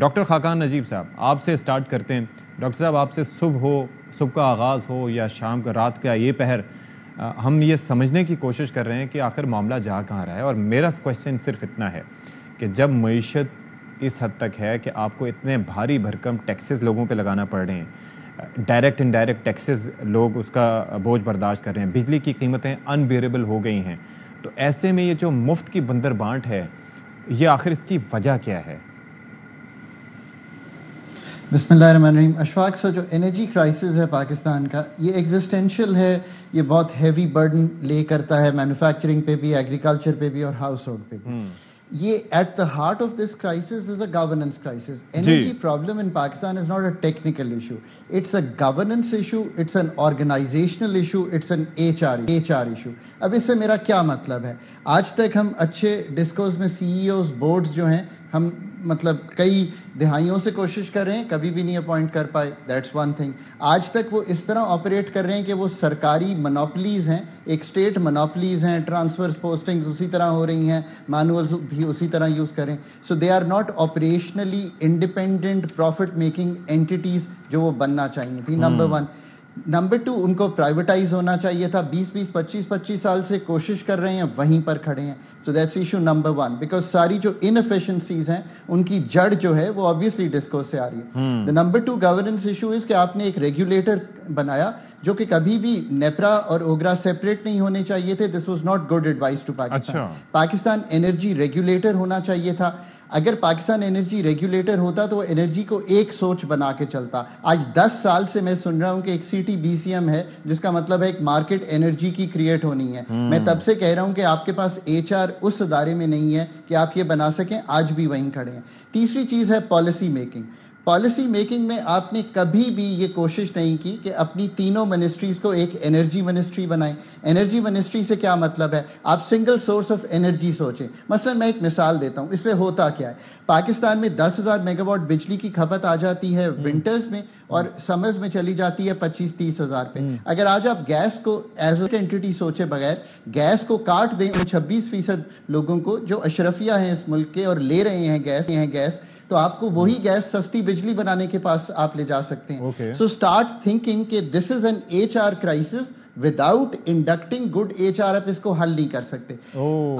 Doctor Khaqan نجیب صاحب، آپ سے سٹارٹ کرتے ہیں۔ ڈاکٹر صاحب، آپ سے صبح کا آغاز ہو یا شام کا، رات کا یہ پہر، ہم یہ سمجھنے کی کوشش کر رہے ہیں کہ آخر معاملہ جا کہاں رہا ہے۔ اور میرا کویسچن صرف اتنا ہے کہ جب معیشت اس حد تک ہے کہ آپ کو اتنے بھاری بھرکم ٹیکسز لوگوں پہ لگانا پڑ رہے ہیں، ڈائریکٹ انڈائریکٹ ٹیکسز لوگ اس کا بوجھ برداشت کر رہے ہیں، بجلی کی قیمتیں انبیئریبل ہو گئی ہیں، تو ایسے میں یہ جو مفت کی بندر بانٹ ہے، یہ آخر اس کی وجہ کیا ہے؟ بسم اللہ الرحمن الرحیم۔ اشفاق سے جو انرجی کرائسس ہے پاکستان کا، یہ ایگزسٹینشیل ہے، یہ بہت ہیوی برڈن لے کرتا ہے مینوفیکچرنگ پہ بھی، ایگریکلچر پہ بھی اور ہاؤس ہولڈ پہ بھی۔ یہ at the heart of this crisis is a governance crisis. Energy problem in Pakistan is not a technical issue, it's a governance issue, it's an organisational issue, it's an H R issue. اب اس سے میرا کیا مطلب ہے؟ آج تک ہم اچھے ڈسکوز میں سی ای اوز بورڈز جو ہیں، ہم مطلب کئی دہائیوں سے کوشش کر رہے ہیں، کبھی بھی نہیں اپوائنٹ کر پائے، دیٹس ون تھنگ۔ آج تک وہ اس طرح آپریٹ کر رہے ہیں کہ وہ سرکاری منوپلیز ہیں، ایک اسٹیٹ منوپلیز ہیں، ٹرانسفرز پوسٹنگز اسی طرح ہو رہی ہیں، مینولز بھی اسی طرح یوز کریں، so they are not operationally independent profit making entities جو وہ بننا چاہیے تھی، نمبر ون۔ نمبر ٹو، ان کو پرائیویٹائز ہونا چاہیے تھا، 25 سال سے کوشش کر رہے ہیں، وہیں پر کھڑے ہیں۔ So that's issue number one, because ساری جو انفیشنسیز ہیں ان کی جڑ جو ہے وہ آبویسلی ڈسکوز سے آ رہی ہے۔ The number two governance issue is کہ آپ نے ایک ریگولیٹر بنایا جو کہ کبھی بھی نیپرا اور اوگرا سیپریٹ نہیں ہونے چاہیے تھے۔ This was not good advice to Pakistan. Pakistan energy regulator ہونا چاہیے تھا۔ اگر پاکستان انرجی ریگولیٹر ہوتا تو وہ انرجی کو ایک سوچ بنا کے چلتا۔ آج 10 سال سے میں سن رہا ہوں کہ ایک C T B C M ہے، جس کا مطلب ہے ایک مارکیٹ انرجی کی کریٹ ہونی ہے۔ میں تب سے کہہ رہا ہوں کہ آپ کے پاس ایچ آر اس ادارے میں نہیں ہے کہ آپ یہ بنا سکیں، آج بھی وہیں کھڑے ہیں۔ تیسری چیز ہے پالیسی میکنگ۔ پالیسی میکنگ میں آپ نے کبھی بھی یہ کوشش نہیں کی کہ اپنی تینوں منسٹریز کو ایک انرجی منسٹری بنائیں۔ انرجی منسٹری سے کیا مطلب ہے؟ آپ سنگل سورس آف انرجی سوچیں۔ مثلا میں ایک مثال دیتا ہوں، اس سے ہوتا کیا ہے۔ پاکستان میں 10,000 میگا واٹ بجلی کی کھپت آ جاتی ہے ونٹرز میں، اور سمرز میں چلی جاتی ہے 25-30 ہزار پہ۔ اگر آج آپ گیس کو ایز اے اینٹی سوچے بغیر گیس کو کاٹ دیں ان 26% لوگوں کو جو اشرفیہ ہیں اس ملک کے اور لے رہے ہیں گیس، تو آپ کو وہی گیس سستی بجلی بنانے کے پاس آپ لے جا سکتے ہیں۔ سو اسٹارٹ تھنکنگ کہ this is an H R crisis, without inducting good H R آپ اس کو حل نہیں کر سکتے۔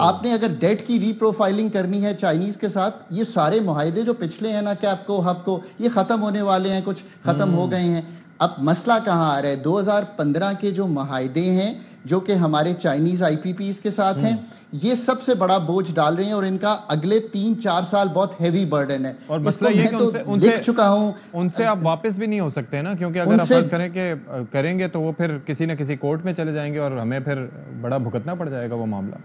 آپ نے اگر ڈیٹ کی ری پروفائلنگ کرنی ہے چائنیز کے ساتھ، یہ سارے معاہدے جو پچھلے ہیں نا، کیپ کو ہب کو، یہ ختم ہونے والے ہیں، کچھ ختم ہو گئے ہیں۔ اب مسئلہ کہاں آ رہا ہے؟ 2015 کے جو معاہدے ہیں جو کہ ہمارے چائنیز آئی پی پیز کے ساتھ ہیں، یہ سب سے بڑا بوجھ ڈال رہے ہیں، اور ان کا اگلے 3-4 سال بہت ہیوی برڈن ہے۔ اور مسئلہ یہ کہ لکھ چکا ہوں، ان سے آپ واپس بھی نہیں ہو سکتے نا، کیونکہ اگر آپ فرض کریں کہ کریں گے تو وہ پھر کسی نہ کسی کورٹ میں چلے جائیں گے اور ہمیں پھر بڑا بھگتنا پڑ جائے گا وہ معاملہ۔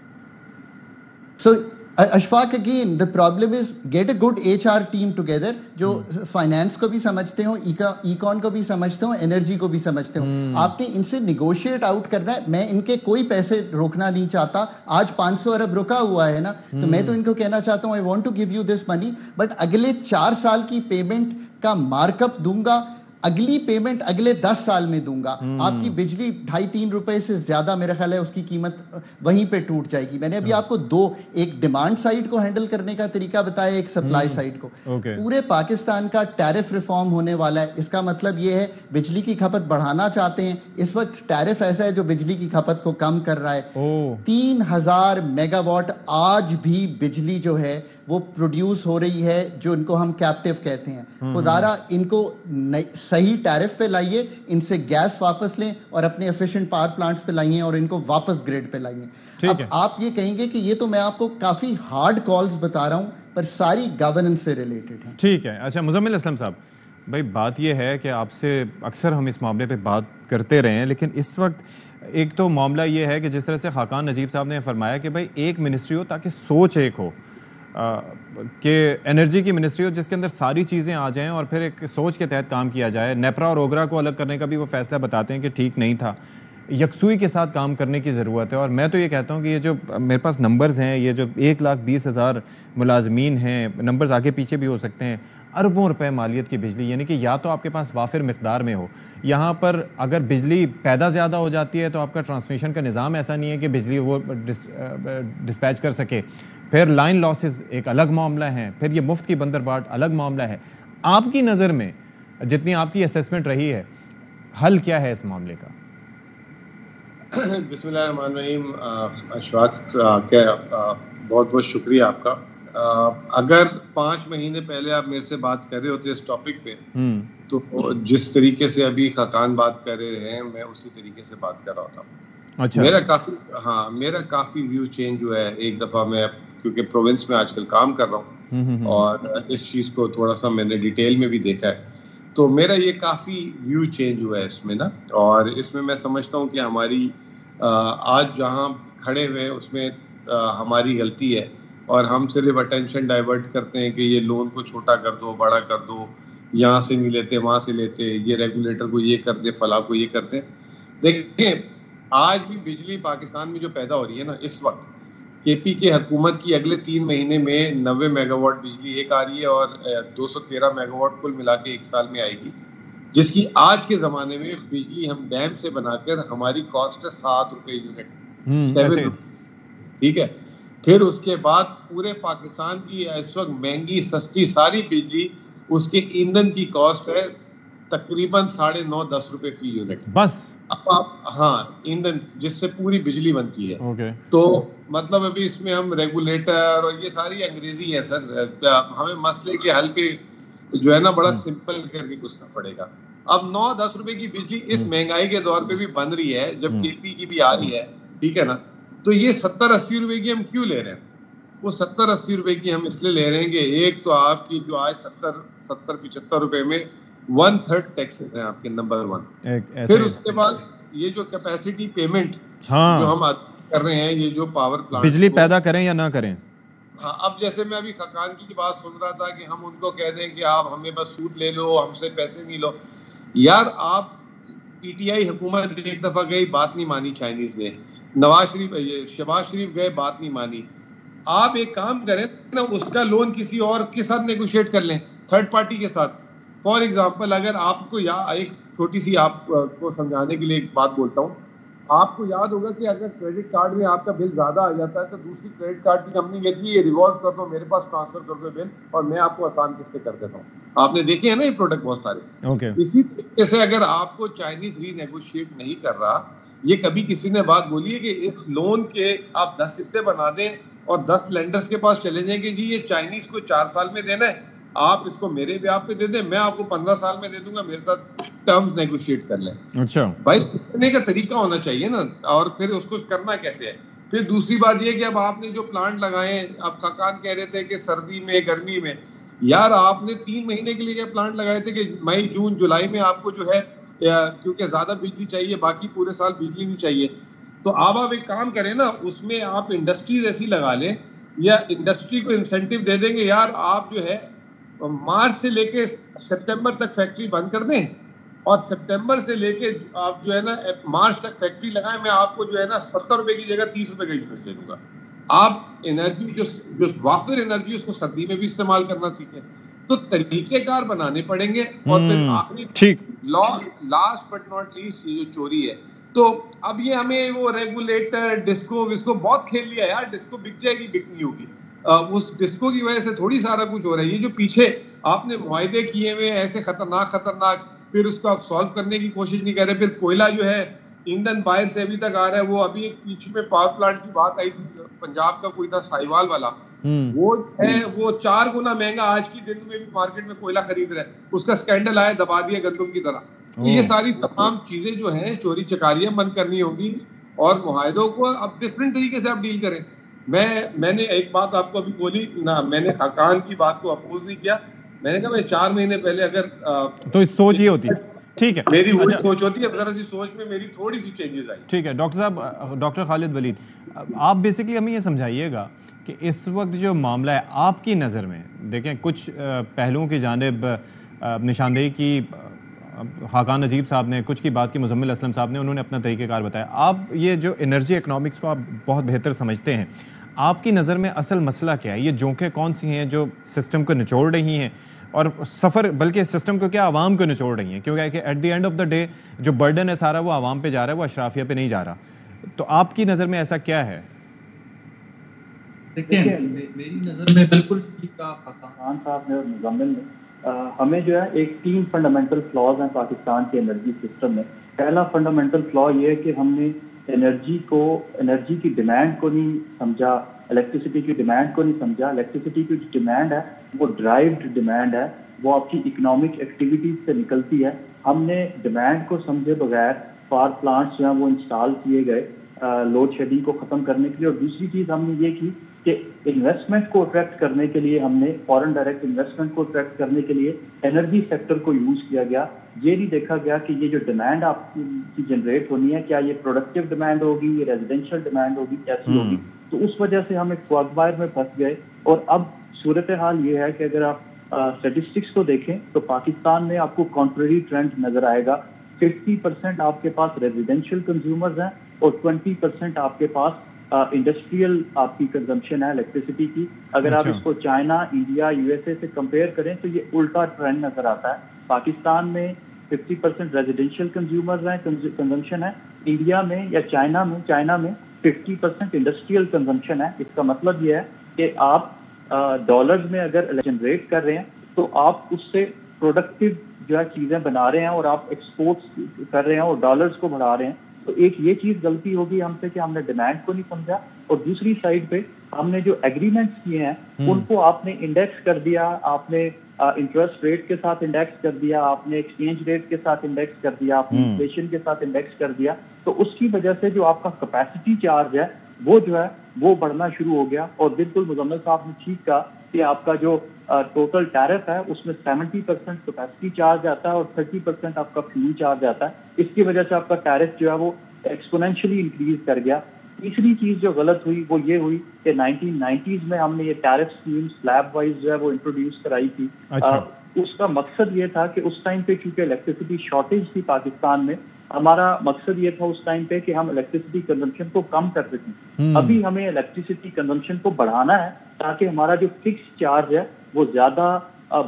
So Ashfaq again the problem is get a good HR team together جو فائنانس کو بھی سمجھتے ہوں، ایکون کو بھی سمجھتے ہوں، انرجی کو بھی سمجھتے ہوں۔ آپ نے ان سے نیگوشیٹ آؤٹ کرنا ہے۔ میں ان کے کوئی پیسے روکنا نہیں چاہتا۔ آج 500 ارب رکا ہوا ہے نا، تو میں تو ان کو کہنا چاہتا ہوں I want to give you this money، but اگلے 4 سال کی پیمنٹ کا مارک اپ دوں گا، اگلی پیمنٹ اگلے 10 سال میں دوں گا۔ آپ کی بجلی 2.5-3 روپے سے زیادہ میرا خیال ہے اس کی قیمت وہیں پہ ٹوٹ جائے گی۔ میں نے ابھی آپ کو ایک ڈیمانڈ سائڈ کو ہینڈل کرنے کا طریقہ بتایا، ایک سپلائی سائڈ کو۔ پورے پاکستان کا ٹیرف ریفارم ہونے والا ہے۔ اس کا مطلب یہ ہے بجلی کی کھپت بڑھانا چاہتے ہیں، اس وقت ٹیرف ایسا ہے جو بجلی کی کھپت کو کم کر رہا ہے۔ 3,000 میگا واٹ آج بھی بجلی جو ہے وہ پروڈیوس ہو رہی ہے، جو ان کو ہم کیپٹیو کہتے ہیں۔ خدارا ان کو صحیح ٹیرف پہ لائیے، ان سے گیس واپس لیں اور اپنے ایفیشینٹ پاور پلانٹس پہ لائیے اور ان کو واپس گریڈ پہ لائیے۔ اب آپ یہ کہیں گے کہ یہ تو میں آپ کو کافی ہارڈ کالز بتا رہا ہوں، پر ساری گورننس سے ریلیٹڈ ہیں۔ ٹھیک ہے۔ اچھا مزمل اسلم صاحب، بھائی بات یہ ہے کہ آپ سے اکثر ہم اس معاملے پہ بات کرتے رہے ہیں، لیکن اس وقت ایک تو معاملہ یہ ہے کہ جس طرح سے خاقان نجیب صاحب نے فرمایا کہ بھائی ایک منسٹری ہو تاکہ سوچ ایک ہو، کہ انرجی کی منسٹری ہو جس کے اندر ساری چیزیں آ جائیں اور پھر ایک سوچ کے تحت کام کیا جائے۔ نیپرا اور اوگرا کو الگ کرنے کا بھی وہ فیصلہ بتاتے ہیں کہ ٹھیک نہیں تھا، یکسوئی کے ساتھ کام کرنے کی ضرورت ہے۔ اور میں تو یہ کہتا ہوں کہ یہ جو میرے پاس نمبرز ہیں، یہ جو 1,20,000 ملازمین ہیں، نمبرز آگے پیچھے بھی ہو سکتے ہیں، اربوں روپے مالیت کی بجلی، یعنی کہ یا تو آپ کے پاس وافر مقدار میں ہو، یہاں پر اگر بجلی پیدا زیادہ ہو جاتی ہے تو آپ کا ٹرانسمیشن کا نظام ایسا نہیں ہے کہ بجلی وہ ڈسپیچ کر سکے، پھر لائن لاسز ایک الگ معاملہ ہے, پھر یہ مفت کی بندرباٹ الگ معاملہ ہے. آپ کی نظر میں جتنی آپ کی اسیسمنٹ رہی ہے, حل کیا ہے اس معاملے کا؟ بسم اللہ الرحمن الرحیم. اشفاق بہت بہت شکریہ آپ کا. اگر 5 مہینے پہلے آپ میرے سے بات کر رہے ہوتے اس ٹاپک پہ تو جس طریقے سے ابھی خاقان بات کر رہے ہیں میں اسی طریقے سے بات کر رہا ہوتا. اچھا. میرا کافی ویو چینج ہوا ہے. ایک دفعہ میں کیونکہ پروونس میں آج کل کام کر رہا ہوں اور اس چیز کو تھوڑا سا میں نے ڈیٹیل میں بھی دیکھا ہے, تو میرا یہ کافی ویو چینج ہوا ہے اس میں نا. اور اس میں سمجھتا ہوں کہ ہماری آج جہاں کھڑے ہوئے اس میں ہماری غلطی ہے, اور ہم صرف اٹینشن ڈائیورٹ کرتے ہیں کہ یہ لون کو چھوٹا کر دو, بڑا کر دو, یہاں سے نہیں لیتے وہاں سے لیتے, یہ ریگولیٹر کو یہ کر دے, فلاں کو یہ کرتے. دیکھیں آج بھی بجلی پاکستان میں جو پیدا ہو رہی ہے نا اس وقت, کے پی کے حکومت کی اگلے 3 مہینے میں 90 میگا واٹ بجلی ایک آ رہی ہے اور 213 میگا واٹ کل ملا کے 1 سال میں آئے گی, جس کی آج کے زمانے میں بجلی ہم ڈیم سے بنا کر ہماری کاسٹ ہے 7 روپے یونٹ, 7 روپے. ٹھیک ہے. پھر اس کے بعد پورے پاکستان کی اس وقت مہنگی سستی ساری بجلی اس کے ایندھن کی کاسٹ ہے تقریباً 9.5-10 روپے فی یونٹ بس. ہاں ایندھن جس سے پوری بجلی بنتی ہے. تو مطلب ابھی اس میں ہم ریگولیٹر اور یہ ساری انگریزی ہے سر. ہمیں مسئلے کے حل پہ جو ہے نا بڑا سمپل کر کے گھسنا پڑے گا. اب 9-10 روپے کی بجلی اس مہنگائی کے دور پہ بھی بن رہی ہے جب کے پی کی بھی آ رہی ہے, ٹھیک ہے نا. تو یہ 70-80 روپے کی ہم کیوں لے رہے ہیں؟ وہ 70-80 روپے کی ہم اس لیے لے رہے ہیں کہ ایک تو آپ کی جو آج 70-75 روپے میں 1/3 ٹیکس ہے آپ کے, نمبر 1. پھر اس کے بعد یہ جو کیپیسٹی پیمنٹ جو ہم کر رہے ہیں, یہ جو پاور پلانٹ بجلی پیدا کریں یا نہ کریں. ہاں اب جیسے میں ابھی خاقان کی بات سن رہا تھا کہ ہم ان کو کہہ دیں کہ آپ ہمیں بس سود لے لو, ہم سے پیسے نہیں لو. یار آپ پی ٹی آئی حکومت ایک دفعہ گئی, بات نہیں مانی چائنیز نے, شہباز شریف گئے, بات نہیں مانی. آپ ایک کام کریں نا, اس کا لون کسی اور کے ساتھ نیگوشیٹ کر لیں, تھرڈ پارٹی کے ساتھ. فار ایگزامپل اگر آپ کو ایک چھوٹی سی آپ کو سمجھانے کے لیے ایک بات بولتا ہوں, آپ کو یاد ہوگا کہ اگر کریڈٹ کارڈ میں آپ کا بل زیادہ آ جاتا ہے تو دوسری کریڈٹ کارڈ کی کمپنی کہتی ہے یہ ریوالو کر دو, میرے پاس ٹرانسفر کر دو بل اور میں آپ کو آسان قسطیں کر دیتا ہوں. آپ نے دیکھے ہیں نا یہ پروڈکٹ بہت سارے. اسی طریقے سے اگر آپ کو چائنیز ری نیگوشیٹ نہیں کر رہا, یہ کبھی کسی نے بات بولی ہے کہ اس لون کے آپ 10 حصے بنا دیں اور 10 لینڈرز کے پاس چلے جائیں کہ جی یہ چائنیز کو 4 سال میں دینا ہے, آپ اس کو میرے بیاہ پہ دے دیں, میں آپ کو 15 سال میں دے دوں گا, میرے ساتھ ٹرمز نیگوشیٹ کر لیں. اچھا بھائی کرنے کا طریقہ ہونا چاہیے نا, اور پھر اس کو کرنا کیسے ہے. پھر دوسری بات یہ کہ اب آپ نے جو پلانٹ لگائے, اب خاقان کہہ رہے تھے کہ سردی میں گرمی میں, یار آپ نے 3 مہینے کے لیے پلانٹ لگائے تھے کہ مئی جون جولائی میں آپ کو جو ہے کیونکہ زیادہ بجلی چاہیے, باقی پورے سال بجلی نہیں چاہیے. تو اب آپ ایک کام کریں نا, اس میں آپ انڈسٹریز ایسی لگا لیں یا انڈسٹری کو انسینٹیو دے دیں گے, یار آپ جو ہے مارچ سے لے کے سپتمبر تک فیکٹری بند کر دیں اور سپتمبر سے لے کے آپ جو ہے نا مارچ تک فیکٹری لگائیں, میں آپ کو جو ہے نا 70 روپے کی جگہ 30 روپے کا یونٹ دے دوں گا. آپ انرجی جو وافر انرجی اس کو سردی میں بھی استعمال کرنا سیکھیں. تو طریقہ کار بنانے پڑیں گے. اور پھر آخری لاسٹ بٹ ناٹ لیسٹ یہ جو چوری ہے, تو اب یہ ہمیں وہ ریگولیٹر ڈسکو وسکو بہت کھیل لیا یار. ڈسکو بک جائے گی, بک نہیں ہوگی. اس ڈسکو کی وجہ سے تھوڑی سارا کچھ ہو رہا ہے. یہ جو پیچھے آپ نے معاہدے کیے ہوئے ایسے خطرناک, پھر اس کو آپ سالو کرنے کی کوشش نہیں کر رہے. پھر کوئلہ جو ہے ایندھن باہر سے ابھی تک آ رہا ہے. وہ ابھی ایک پیچھے میں پاور پلانٹ کی بات آئی تھی, پنجاب کا کوئی تھا سائیوال والا, وہ ہے وہ 4 گنا مہنگا آج کی دن میں بھی مارکیٹ میں کوئلہ خرید رہا ہے. اس کا اسکینڈل آیا, دبا دیا گندم کی طرح. تو یہ ساری تمام چیزیں جو ہیں چوری چکاریاں بند کرنی ہوگی اور معاہدوں کو اب ڈفرینٹ طریقے سے آپ ڈیل کریں. میں نے ایک بات آپ کو ابھی بولی نہ, میں نے خاقان کی بات کو اپوز نہیں کیا. میں نے کہا میں 4 مہینے پہلے اگر تو سوچ یہ ہوتی, ٹھیک ہے, میری وہی سوچ ہوتی ہے, ذرا سی سوچ میں میری تھوڑی سی چینجز آئی. ٹھیک ہے ڈاکٹر صاحب, ڈاکٹر خالد ولید, آپ بیسکلی ہمیں یہ سمجھائیے گا کہ اس وقت جو معاملہ ہے آپ کی نظر میں, دیکھیں کچھ پہلوؤں کی جانب نشاندہی کی خاقان نجیب صاحب نے, کچھ کی بات کی مزمل اسلم صاحب نے, انہوں نے اپنا طریقہ کار بتایا. آپ یہ جو انرجی اکنامکس کو آپ بہت بہتر سمجھتے ہیں, آپ کی نظر میں اصل مسئلہ کیا ہے؟ یہ جونکیں کون سی ہیں جو سسٹم کو نچوڑ رہی ہیں اور سفر, بلکہ سسٹم کو کیا عوام کو نچوڑ رہی ہیں؟ کیونکہ at the end of the day جو برڈن ہے سارا وہ عوام پہ جا رہا ہے, وہ اشرافیہ پہ نہیں جا رہا. تو آپ کی نظر میں ایسا کیا ہے؟ دیکھیں میری نظر میں بالکل ٹھیک کہا خاقان صاحب نے اور مزمل نے. ہمیں جو ہے ایک 3 فنڈامنٹل فلاز ہیں پاکستان کے انرجی سسٹم میں. پہلا فنڈامنٹل فلا یہ ہے کہ ہم نے انرجی کی ڈیمانڈ کو نہیں سمجھا, الیکٹریسٹی کی ڈیمانڈ کو نہیں سمجھا. الیکٹریسٹی کی جو ڈیمانڈ ہے وہ ڈرائیوڈ ڈیمانڈ ہے, وہ آپ کی اکنامک ایکٹیویٹیز سے نکلتی ہے. ہم نے ڈیمانڈ کو سمجھے بغیر پاور پلانٹس جو ہیں وہ انسٹال کیے گئے لوڈ شیڈنگ کو ختم کرنے کے لیے. اور دوسری چیز ہم نے یہ کی کہ انویسٹمنٹ کو اٹریکٹ کرنے کے لیے ہم نے فارن ڈائریکٹ انویسٹمنٹ کو اٹریکٹ کرنے کے لیے انرجی سیکٹر کو یوز کیا گیا. یہ نہیں دیکھا گیا کہ یہ جو ڈیمانڈ آپ کی جنریٹ ہونی ہے کیا یہ پروڈکٹیو ڈیمانڈ ہوگی, یہ ریزیڈینشیل ڈیمانڈ ہوگی, کیسی ہوگی. تو اس وجہ سے ہم ایک کوگمائر میں پھنس گئے. اور اب صورتحال یہ ہے کہ اگر آپ اسٹیٹسٹکس کو دیکھیں تو پاکستان میں آپ کو کانٹریری ٹرینڈ نظر آئے گا. 50% آپ کے پاس ریزیڈینشیل کنزیومرز ہیں اور 20% آپ کے پاس انڈسٹریل آپ کی کنزمپشن ہے الیکٹریسٹی کی. اگر آپ اس کو چائنا, انڈیا, USA سے کمپیئر کریں تو یہ الٹا ٹرینڈ نظر آتا ہے. پاکستان میں 50% ریزیڈینشیل کنزیومرز ہیں, کنزمپشن ہے. انڈیا میں یا چائنا میں 50% انڈسٹریل کنزمپشن ہے. اس کا مطلب یہ ہے کہ آپ ڈالرز میں اگر جنریٹ کر رہے ہیں تو آپ اس سے پروڈکٹیو جو ہے چیزیں بنا رہے ہیں اور آپ ایکسپورٹس کر رہے ہیں اور ڈالرز کو بڑھا رہے ہیں. تو ایک یہ چیز غلطی ہوگی ہم سے کہ ہم نے ڈیمانڈ کو نہیں سمجھا. اور دوسری سائڈ پہ ہم نے جو ایگریمنٹس کیے ہیں ان کو آپ نے انڈیکس کر دیا, آپ نے انٹرسٹ ریٹ کے ساتھ انڈیکس کر دیا, آپ نے ایکسچینج ریٹ کے ساتھ انڈیکس کر دیا, آپ نے انفلیشن کے ساتھ انڈیکس کر دیا. تو اس کی وجہ سے جو آپ کا کیپیسٹی چارج ہے وہ جو ہے وہ بڑھنا شروع ہو گیا. اور بالکل مزمل صاحب نے ٹھیک کہا کہ آپ کا جو ٹوٹل ٹیرف ہے اس میں 70% کیپیسٹی چارج آتا ہے اور 30% آپ کا فیول چارج آتا ہے. اس کی وجہ سے آپ کا ٹیرف جو ہے وہ ایکسپونینشلی انکریز کر گیا. تیسری چیز جو غلط ہوئی وہ یہ ہوئی کہ 1990s میں ہم نے یہ ٹیرف اسکیم سلیب وائز جو ہے وہ انٹروڈیوس کرائی تھی. اس کا مقصد یہ تھا کہ اس ٹائم پہ چونکہ الیکٹریسٹی شارٹیج تھی پاکستان میں, ہمارا مقصد یہ تھا اس ٹائم پہ کہ ہم الیکٹریسٹی کنزمپشن کو کم کر سکیں. ابھی ہمیں الیکٹریسٹی کنزمپشن کو بڑھانا ہے تاکہ ہمارا جو فکس چارج ہے وہ زیادہ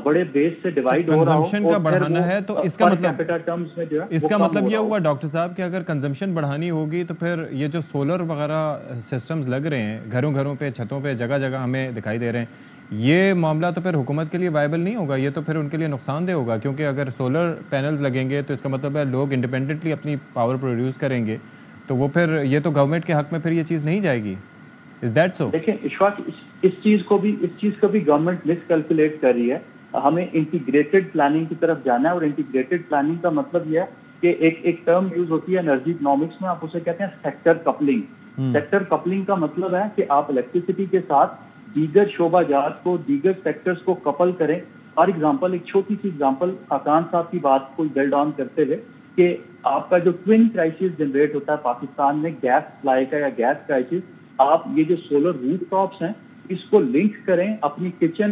بڑے بیس سے ڈیوائیڈ ہو رہا ہو. کنزمپشن کا بڑھانا ہے تو اس کا مطلب یہ ہوا ڈاکٹر صاحب کہ اگر کنزمپشن بڑھانی ہوگی تو پھر یہ جو سولر وغیرہ سسٹمز لگ رہے ہیں گھروں پہ, چھتوں پہ, جگہ جگہ ہمیں دکھائی دے رہے ہیں, یہ معاملہ تو پھر حکومت کے لیے وائبل نہیں ہوگا. یہ تو پھر ان کے لیے نقصان دہ ہوگا, کیونکہ اگر سولر پینلز لگیں گے تو اس کا مطلب ہے لوگ انڈیپینڈنٹلی اپنی پاور پروڈیوس کریں گے, تو وہ پھر یہ تو گورنمنٹ کے حق میں پھر یہ چیز نہیں جائے گی. Is that so? دیکھیں اشفاق, اس چیز کو بھی گورنمنٹ مس کیلکولیٹ کر رہی ہے. ہمیں انٹیگریٹڈ پلاننگ کی طرف جانا ہے, اور انٹیگریٹڈ پلاننگ کا مطلب یہ ہے کہ ایک ٹرم یوز ہوتی ہے انرجی اکنامکس میں, آپ اسے کہتے ہیں سیکٹر کپلنگ. سیکٹر کپلنگ کا مطلب ہے کہ آپ الیکٹریسٹی کے ساتھ دیگر شعبہ جات کو, دیگر سیکٹرز کو کپل کریں. فار ایگزامپل, ایک چھوٹی سی ایگزامپل خاقان صاحب کی بات کو بلڈ آن کرتے ہوئے, کہ آپ کا جو ٹوین کرائسس جنریٹ ہوتا ہے پاکستان میں گیس سپلائی کا یا گیس کرائسس, آپ یہ جو سولر روف ٹاپس ہیں اس کو لنک کریں اپنی کچن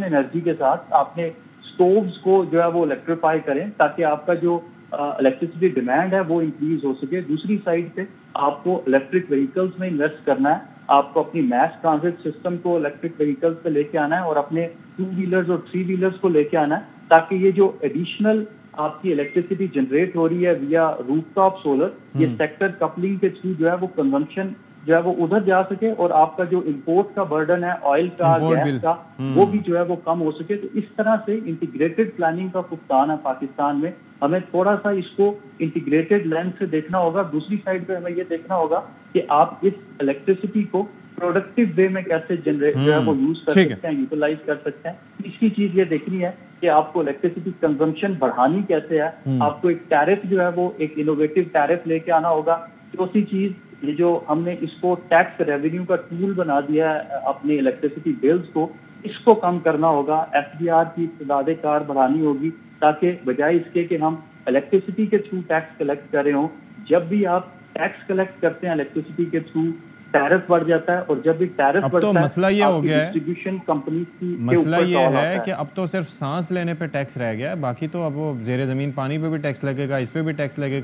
انرجی کے ساتھ. آپ نے سٹووز کو جو ہے وہ الیکٹریفائی کریں تاکہ آپ کا جو الیکٹریسٹی ڈیمانڈ ہے وہ انکریز ہو سکے. دوسری سائڈ پہ آپ کو الیکٹرک وہیکلز میں انویسٹ کرنا ہے, آپ کو اپنی میس ٹرانزٹ سسٹم کو الیکٹرک وہیکلز پہ لے کے آنا ہے اور اپنے 2 ویلرز اور 3 ویلرز کو لے کے آنا ہے, تاکہ یہ جو ایڈیشنل آپ کی الیکٹریسٹی جنریٹ ہو رہی ہے ویا روف ٹاپ سولر, یہ سیکٹر کپلنگ کے تھرو جو ہے وہ کنزمپشن جو ہے وہ ادھر جا سکے اور آپ کا جو امپورٹ کا برڈن ہے آئل کا, گیس کا, وہ بھی جو ہے وہ کم ہو سکے. تو اس طرح سے انٹیگریٹڈ پلاننگ کا فقدان ہے پاکستان میں. ہمیں تھوڑا سا اس کو انٹیگریٹڈ لینس سے دیکھنا ہوگا. دوسری سائڈ پہ ہمیں یہ دیکھنا ہوگا کہ آپ اس الیکٹریسٹی کو پروڈکٹیو وے میں کیسے جنریٹ جو ہے وہ یوز کر سکتے ہیں, یوٹیلائز کر سکتے ہیں. تیسری چیز یہ دیکھنی ہے کہ آپ کو الیکٹریسٹی کنزمپشن بڑھانی کیسے ہے. آپ کو ایک ٹیرف جو ہے وہ ایک انوویٹو ٹیرف لے کے آنا ہوگا. چوتھی چیز, یہ جو ہم نے اس کو ٹیکس ریونیو کا ٹول بنا دیا ہے اپنے الیکٹریسٹی بلز کو, اس کو کم کرنا ہوگا. FDR کی تعداد کار بڑھانی ہوگی تاکہ بجائے اس کے کہ ہم الیکٹریسٹی کے تھرو ٹیکس کلیکٹ کر رہے ہوں, جب بھی آپ ٹیکس کلیکٹ کرتے ہیں الیکٹریسٹی کے تھرو ٹیرف بڑھ جاتا ہے, اور جب بھی ٹیرف بڑھتا ہے مسئلہ یہ ہو گیا ہے, ڈسٹریبیوشن کمپنیز کی مسئلہ یہ ہے کہ اب تو صرف سانس لینے پہ ٹیکس رہ گیا ہے, باقی تو اب وہ زیر زمین پانی پہ بھی ٹیکس لگے گا, اس پہ بھی ٹیکس لگے گا.